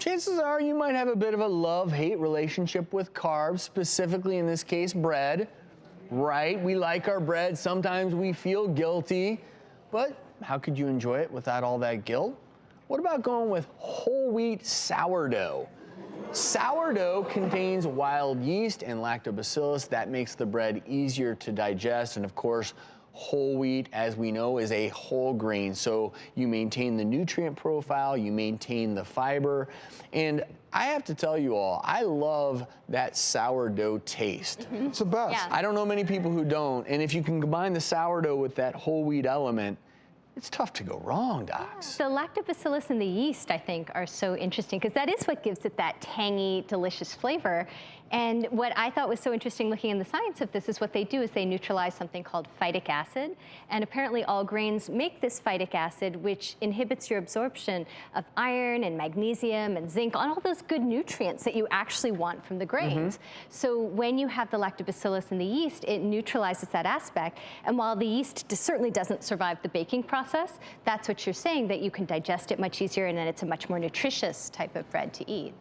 chances are you might have a bit of a love-hate relationship with carbs, specifically in this case, bread, right? We like our bread. Sometimes we feel guilty, but how could you enjoy it without all that guilt? What about going with whole wheat sourdough? Sourdough contains wild yeast and lactobacillus that makes the bread easier to digest, and of course, whole wheat, as we know, is a whole grain, so you maintain the nutrient profile, you maintain the fiber, and I have to tell you all, I love that sourdough taste. It's the best. Yeah. I don't know many people who don't, and if you can combine the sourdough with that whole wheat element, it's tough to go wrong, docs. The lactobacillus and the yeast, I think, are so interesting because that is what gives it that tangy, delicious flavor. And what I thought was so interesting looking in the science of this is what they do is they neutralize something called phytic acid. And apparently all grains make this phytic acid, which inhibits your absorption of iron and magnesium and zinc, all those good nutrients that you actually want from the grains. So when you have the lactobacillus and the yeast, it neutralizes that aspect. And while the yeast certainly doesn't survive the baking process, that's what you're saying, that you can digest it much easier and then it's a much more nutritious type of bread to eat.